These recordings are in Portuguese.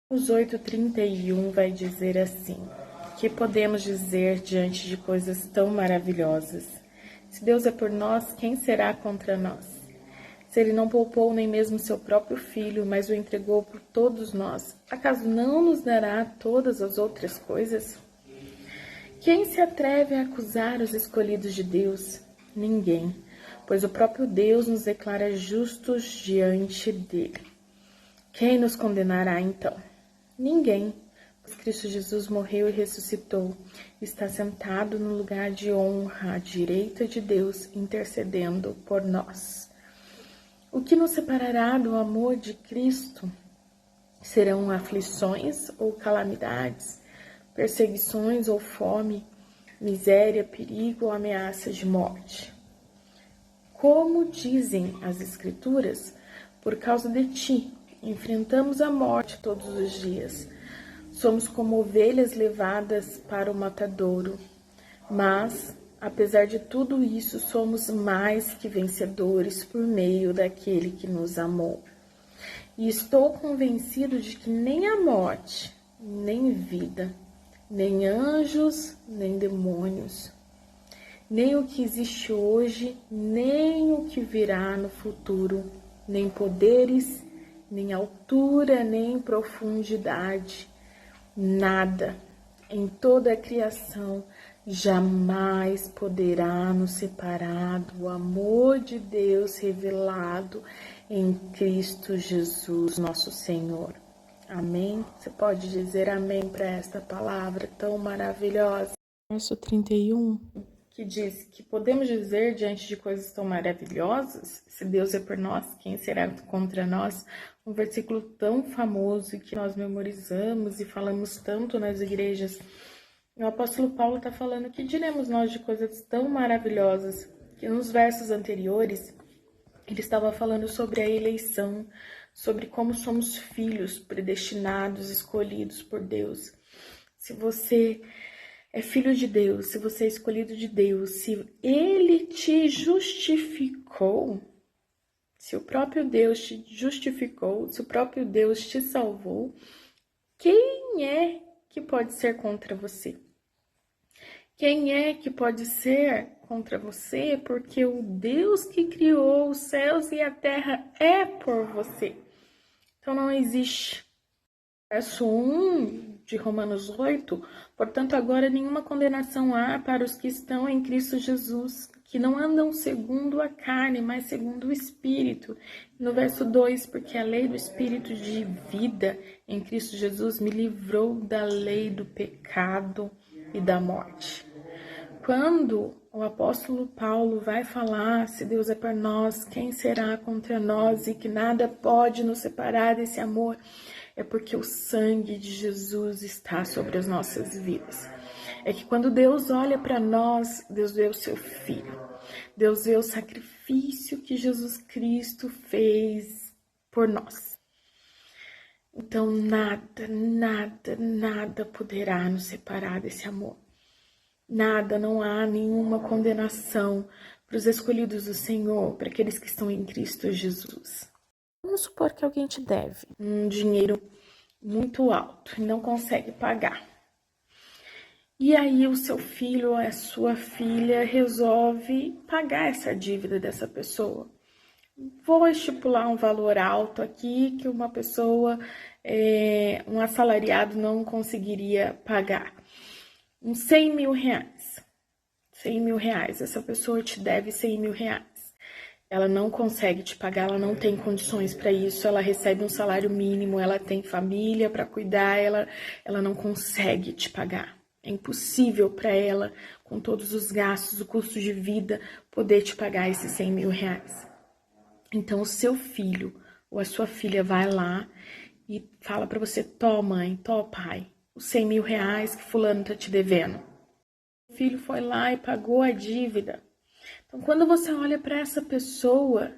Os 8:31 vai dizer assim: que podemos dizer diante de coisas tão maravilhosas? Se Deus é por nós, quem será contra nós? Se ele não poupou nem mesmo seu próprio filho, mas o entregou por todos nós, acaso não nos dará todas as outras coisas? Quem se atreve a acusar os escolhidos de Deus? Ninguém, pois o próprio Deus nos declara justos diante dele. Quem nos condenará então? Ninguém, pois Cristo Jesus morreu e ressuscitou, está sentado no lugar de honra à direita de Deus, intercedendo por nós. O que nos separará do amor de Cristo? Serão aflições ou calamidades, perseguições ou fome, miséria, perigo ou ameaça de morte? Como dizem as Escrituras, por causa de ti, enfrentamos a morte todos os dias. Somos como ovelhas levadas para o matadouro. Mas, apesar de tudo isso, somos mais que vencedores por meio daquele que nos amou. E estou convencido de que nem a morte, nem vida, nem anjos, nem demônios, nem o que existe hoje, nem o que virá no futuro, nem poderes, nem altura, nem profundidade, nada em toda a criação jamais poderá nos separar do amor de Deus revelado em Cristo Jesus, nosso Senhor. Amém? Você pode dizer amém para esta palavra tão maravilhosa? Verso 31, que diz que podemos dizer diante de coisas tão maravilhosas, se Deus é por nós, quem será contra nós? Um versículo tão famoso que nós memorizamos e falamos tanto nas igrejas. O apóstolo Paulo está falando que diremos nós de coisas tão maravilhosas, que nos versos anteriores ele estava falando sobre a eleição, sobre como somos filhos predestinados, escolhidos por Deus. Se você é filho de Deus, se você é escolhido de Deus, se Ele te justificou, se o próprio Deus te justificou, se o próprio Deus te salvou, quem é que pode ser contra você? Quem é que pode ser contra você? Porque o Deus que criou os céus e a terra é por você. Então não existe. Verso 1 de Romanos 8, portanto agora nenhuma condenação há para os que estão em Cristo Jesus, que não andam segundo a carne, mas segundo o Espírito. No verso 2, porque a lei do Espírito de vida em Cristo Jesus me livrou da lei do pecado e da morte. Quando o apóstolo Paulo vai falar, se Deus é por nós, quem será contra nós, e que nada pode nos separar desse amor, é porque o sangue de Jesus está sobre as nossas vidas. É que quando Deus olha para nós, Deus vê o seu Filho. Deus vê o sacrifício que Jesus Cristo fez por nós. Então nada, nada, nada poderá nos separar desse amor. Nada, não há nenhuma condenação para os escolhidos do Senhor, para aqueles que estão em Cristo Jesus. Vamos supor que alguém te deve um dinheiro muito alto e não consegue pagar. E aí o seu filho ou a sua filha resolve pagar essa dívida dessa pessoa. Vou estipular um valor alto aqui que uma pessoa, um assalariado não conseguiria pagar. Uns 100 mil reais. 100 mil reais. Essa pessoa te deve 100 mil reais. Ela não consegue te pagar, ela não tem condições para isso, ela recebe um salário mínimo, ela tem família para cuidar, ela não consegue te pagar. É impossível para ela, com todos os gastos, o custo de vida, poder te pagar esses 100 mil reais. Então, o seu filho ou a sua filha vai lá e fala para você, tó mãe, tó pai, os 100 mil reais que fulano tá te devendo. O filho foi lá e pagou a dívida. Então, quando você olha para essa pessoa,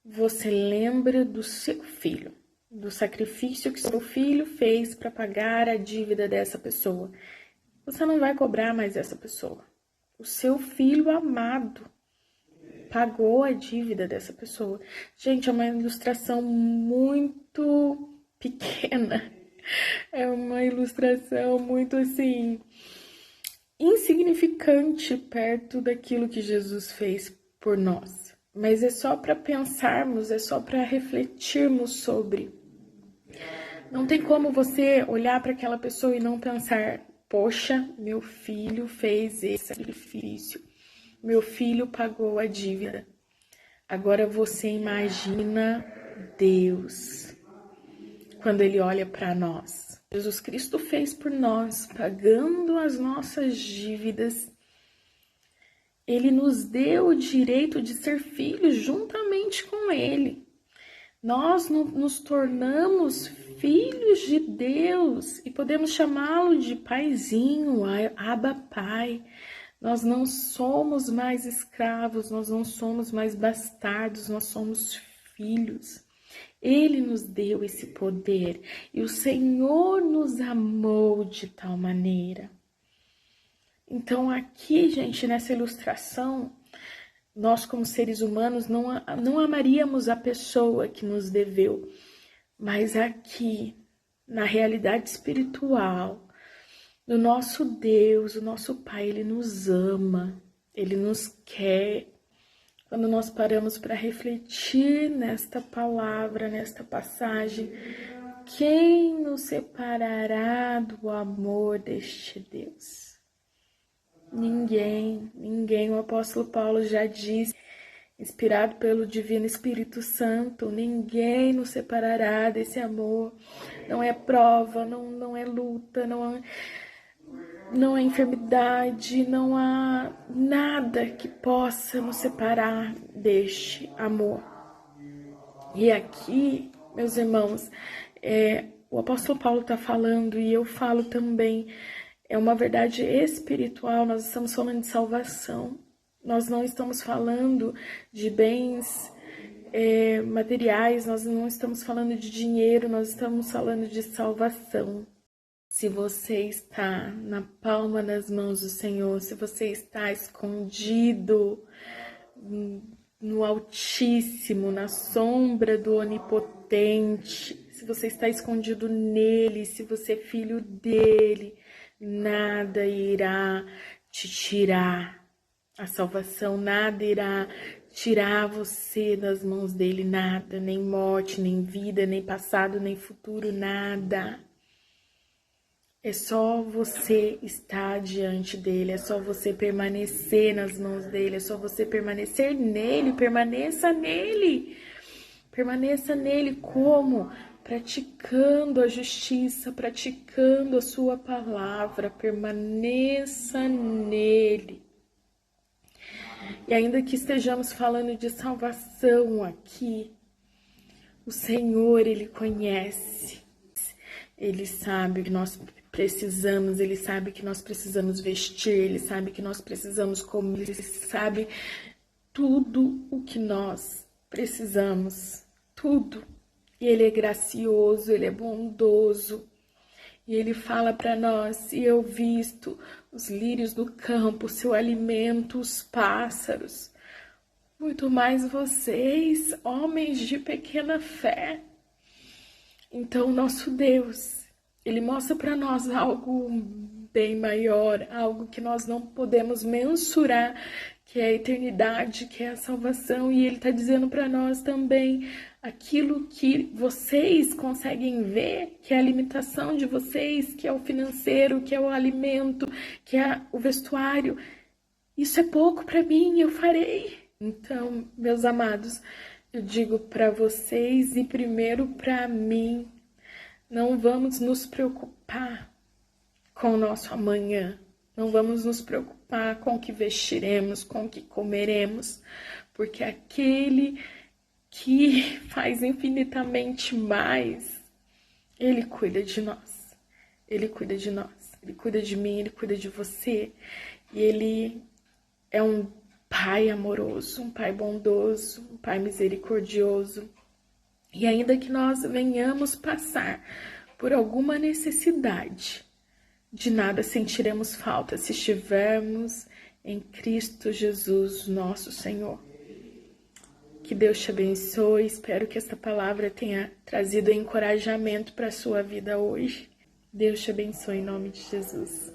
você lembra do seu filho, do sacrifício que seu filho fez para pagar a dívida dessa pessoa. Você não vai cobrar mais essa pessoa. O seu filho amado pagou a dívida dessa pessoa. Gente, é uma ilustração muito pequena, ilustração muito assim insignificante perto daquilo que Jesus fez por nós. Mas é só para pensarmos, é só para refletirmos sobre. Não tem como você olhar para aquela pessoa e não pensar: poxa, meu filho fez esse sacrifício, meu filho pagou a dívida. Agora você imagina Deus quando Ele olha para nós. Jesus Cristo fez por nós, pagando as nossas dívidas. Ele nos deu o direito de ser filhos juntamente com Ele. Nós nos tornamos filhos de Deus e podemos chamá-lo de paizinho, Abba Pai. Nós não somos mais escravos, nós não somos mais bastardos, nós somos filhos. Ele nos deu esse poder e o Senhor nos amou de tal maneira. Então aqui, gente, nessa ilustração, nós como seres humanos não amaríamos a pessoa que nos deveu, mas aqui, na realidade espiritual, o nosso Deus, o nosso Pai, Ele nos ama, Ele nos quer. Quando nós paramos para refletir nesta palavra, nesta passagem, quem nos separará do amor deste Deus? Ninguém, ninguém. O apóstolo Paulo já disse, inspirado pelo Divino Espírito Santo, ninguém nos separará desse amor. Não é prova, não é luta, não há enfermidade, não há nada que possa nos separar deste amor. E aqui, meus irmãos, o apóstolo Paulo está falando e eu falo também, é uma verdade espiritual, nós estamos falando de salvação. Nós não estamos falando de bens materiais, nós não estamos falando de dinheiro, nós estamos falando de salvação. Se você está na palma das mãos do Senhor, se você está escondido no Altíssimo, na sombra do Onipotente, se você está escondido nele, se você é filho dele, nada irá te tirar a salvação, nada irá tirar você das mãos dele, nada, nem morte, nem vida, nem passado, nem futuro, nada. É só você estar diante dele, é só você permanecer nas mãos dele, é só você permanecer nele, permaneça nele. Permaneça nele como? Praticando a justiça, praticando a sua palavra, permaneça nele. E ainda que estejamos falando de salvação aqui, o Senhor, Ele conhece, Ele sabe o que nós precisamos, Ele sabe que nós precisamos vestir, Ele sabe que nós precisamos comer, Ele sabe tudo o que nós precisamos, tudo. E Ele é gracioso, Ele é bondoso. E Ele fala para nós: e eu visto os lírios do campo, seu alimento, os pássaros. Muito mais vocês, homens de pequena fé. Então, nosso Deus, Ele mostra para nós algo bem maior, algo que nós não podemos mensurar, que é a eternidade, que é a salvação. E Ele está dizendo para nós também aquilo que vocês conseguem ver, que é a limitação de vocês, que é o financeiro, que é o alimento, que é o vestuário. Isso é pouco para mim, eu farei. Então, meus amados, eu digo para vocês e primeiro para mim, não vamos nos preocupar com o nosso amanhã. Não vamos nos preocupar com o que vestiremos, com o que comeremos, porque aquele que faz infinitamente mais, Ele cuida de nós. Ele cuida de nós. Ele cuida de mim, Ele cuida de você. E Ele é um Pai amoroso, um Pai bondoso, um Pai misericordioso. E ainda que nós venhamos passar por alguma necessidade, de nada sentiremos falta se estivermos em Cristo Jesus, nosso Senhor. Que Deus te abençoe. Espero que esta palavra tenha trazido encorajamento para a sua vida hoje. Deus te abençoe em nome de Jesus.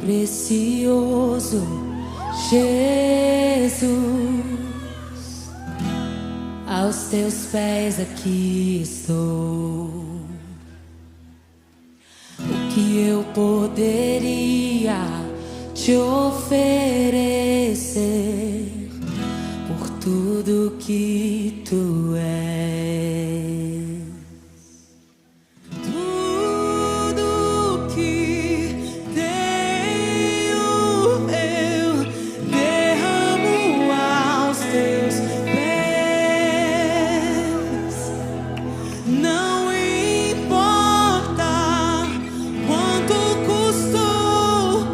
Precioso Jesus, aos teus pés aqui estou. O que eu poderia te oferecer por tudo que tu és? Tudo que tenho eu derramo aos teus pés. Não importa quanto custou,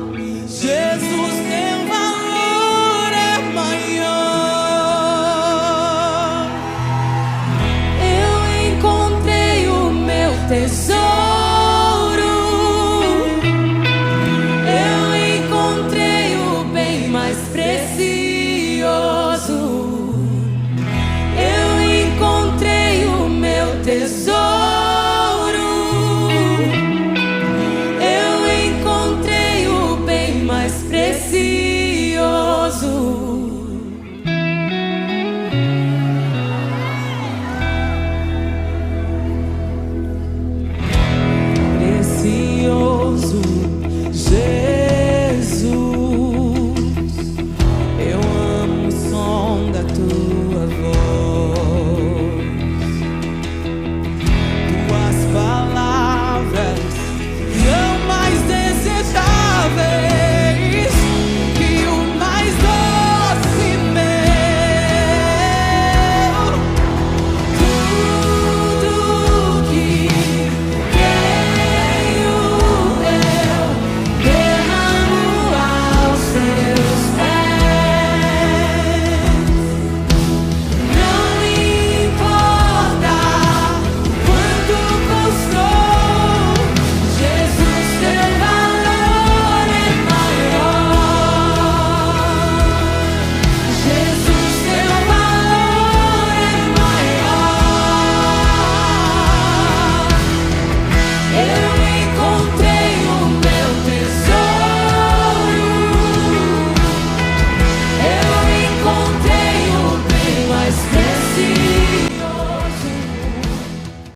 Jesus, teu valor é maior. Eu encontrei o meu tesouro, eu encontrei o bem mais precioso, eu encontrei o meu tesouro.